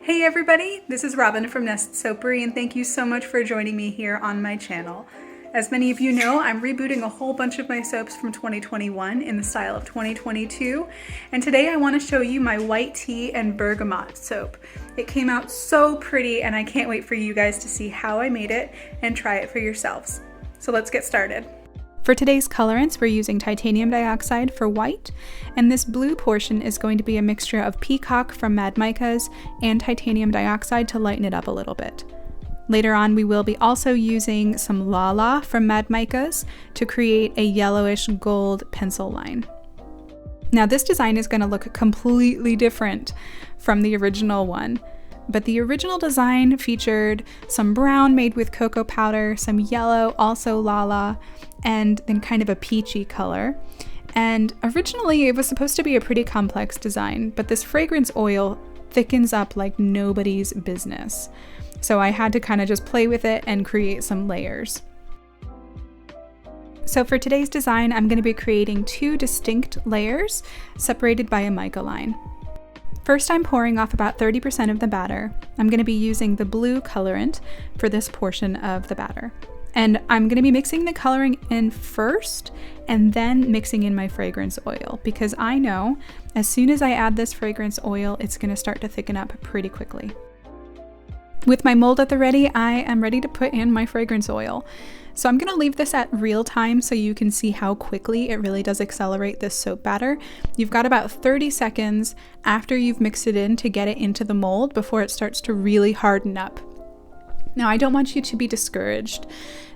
Hey everybody, this is Robin from Nest Soapery, and thank you so much for joining me here on my channel. As many of you know, I'm rebooting a whole bunch of my soaps from 2021 in the style of 2022, and today I want to show you my white tea and bergamot soap. It came out so pretty, and I can't wait for you guys to see how I made it and try it for yourselves. So let's get started. For today's colorants, we're using titanium dioxide for white, and this blue portion is going to be a mixture of peacock from Mad Micas and titanium dioxide to lighten it up a little bit. Later on, we will be also using some Lala from Mad Micas to create a yellowish gold pencil line. Now this design is going to look completely different from the original one. But the original design featured some brown made with cocoa powder, some yellow, also Lala, and then kind of a peachy color. And originally it was supposed to be a pretty complex design, but this fragrance oil thickens up like nobody's business. So I had to kind of just play with it and create some layers. So for today's design, I'm going to be creating two distinct layers separated by a mica line. First, I'm pouring off about 30% of the batter. I'm going to be using the blue colorant for this portion of the batter. And I'm going to be mixing the coloring in first and then mixing in my fragrance oil, because I know as soon as I add this fragrance oil, it's going to start to thicken up pretty quickly. With my mold at the ready, I am ready to put in my fragrance oil. So I'm going to leave this at real time so you can see how quickly it really does accelerate this soap batter. You've got about 30 seconds after you've mixed it in to get it into the mold before it starts to really harden up. Now, I don't want you to be discouraged.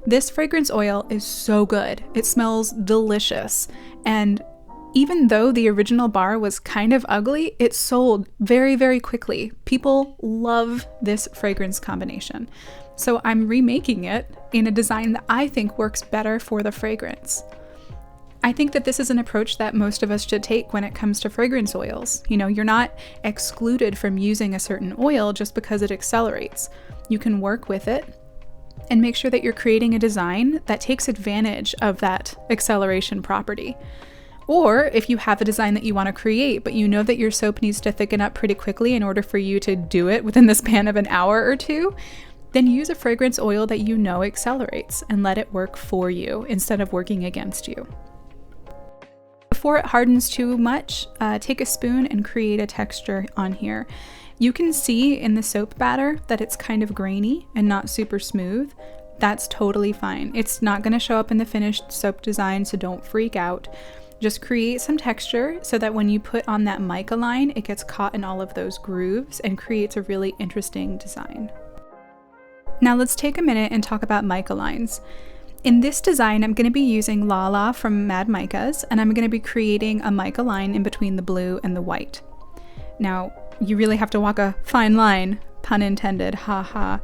This fragrance oil is so good. It smells delicious. And even though the original bar was kind of ugly, it sold very, very quickly. People love this fragrance combination. So I'm remaking it in a design that I think works better for the fragrance. I think that this is an approach that most of us should take when it comes to fragrance oils. You know, you're not excluded from using a certain oil just because it accelerates. You can work with it and make sure that you're creating a design that takes advantage of that acceleration property. Or if you have a design that you want to create, but you know that your soap needs to thicken up pretty quickly in order for you to do it within the span of an hour or two, then use a fragrance oil that you know accelerates and let it work for you instead of working against you. Before it hardens too much, take a spoon and create a texture on here. You can see in the soap batter that it's kind of grainy and not super smooth. That's totally fine. It's not going to show up in the finished soap design, so don't freak out. Just create some texture so that when you put on that mica line, it gets caught in all of those grooves and creates a really interesting design. Now let's take a minute and talk about mica lines. In this design, I'm going to be using Lala from Mad Micas, and I'm going to be creating a mica line in between the blue and the white. Now, you really have to walk a fine line, pun intended, haha,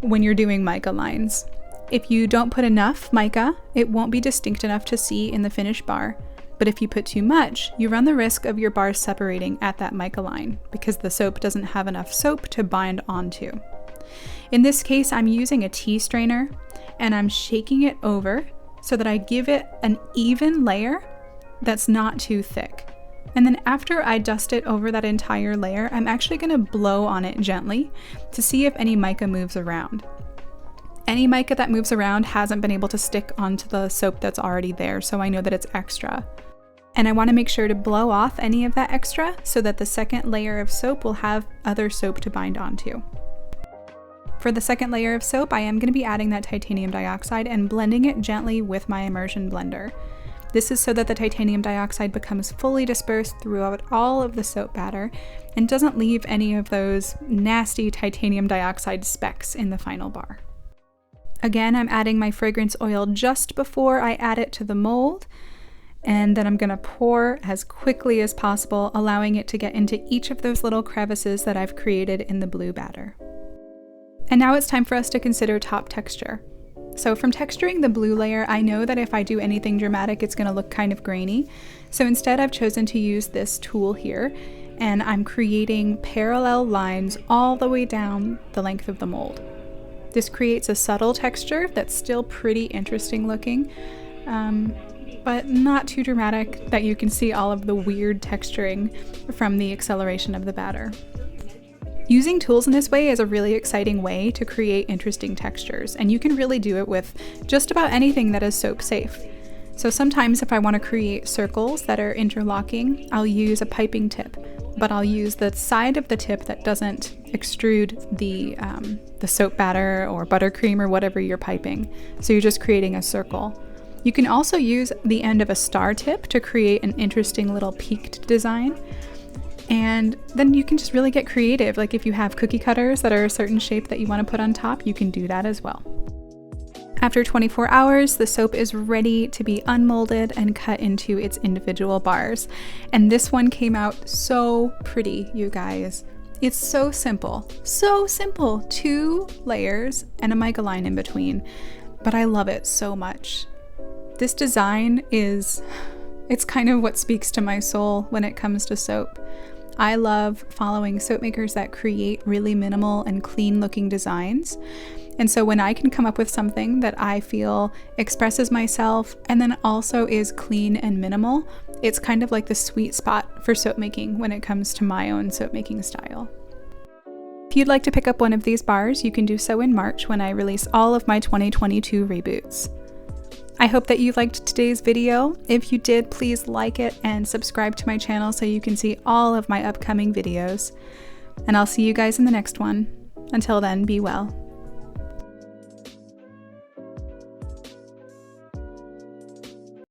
when you're doing mica lines. If you don't put enough mica, it won't be distinct enough to see in the finished bar. But if you put too much, you run the risk of your bars separating at that mica line because the soap doesn't have enough soap to bind onto. In this case, I'm using a tea strainer and I'm shaking it over so that I give it an even layer that's not too thick. And then after I dust it over that entire layer, I'm actually going to blow on it gently to see if any mica moves around. Any mica that moves around hasn't been able to stick onto the soap that's already there, so I know that it's extra. And I want to make sure to blow off any of that extra so that the second layer of soap will have other soap to bind onto. For the second layer of soap, I am going to be adding that titanium dioxide and blending it gently with my immersion blender. This is so that the titanium dioxide becomes fully dispersed throughout all of the soap batter and doesn't leave any of those nasty titanium dioxide specks in the final bar. Again, I'm adding my fragrance oil just before I add it to the mold, and then I'm going to pour as quickly as possible, allowing it to get into each of those little crevices that I've created in the blue batter. And now it's time for us to consider top texture. So from texturing the blue layer, I know that if I do anything dramatic, it's going to look kind of grainy. So instead, I've chosen to use this tool here, and I'm creating parallel lines all the way down the length of the mold. This creates a subtle texture that's still pretty interesting looking, but not too dramatic that you can see all of the weird texturing from the acceleration of the batter. Using tools in this way is a really exciting way to create interesting textures, and you can really do it with just about anything that is soap safe. So sometimes if I want to create circles that are interlocking, I'll use a piping tip, but I'll use the side of the tip that doesn't extrude the soap batter or buttercream or whatever you're piping. So you're just creating a circle. You can also use the end of a star tip to create an interesting little peaked design. And then you can just really get creative. Like if you have cookie cutters that are a certain shape that you want to put on top, you can do that as well. After 24 hours, the soap is ready to be unmolded and cut into its individual bars. And this one came out so pretty, you guys. It's so simple, so simple. 2 layers and a mica line in between, but I love it so much. This design it's kind of what speaks to my soul when it comes to soap. I love following soap makers that create really minimal and clean looking designs. And so when I can come up with something that I feel expresses myself and then also is clean and minimal, it's kind of like the sweet spot for soap making when it comes to my own soap making style. If you'd like to pick up one of these bars, you can do so in March when I release all of my 2022 reboots. I hope that you liked today's video. If you did, please like it and subscribe to my channel so you can see all of my upcoming videos. And I'll see you guys in the next one. Until then, be well.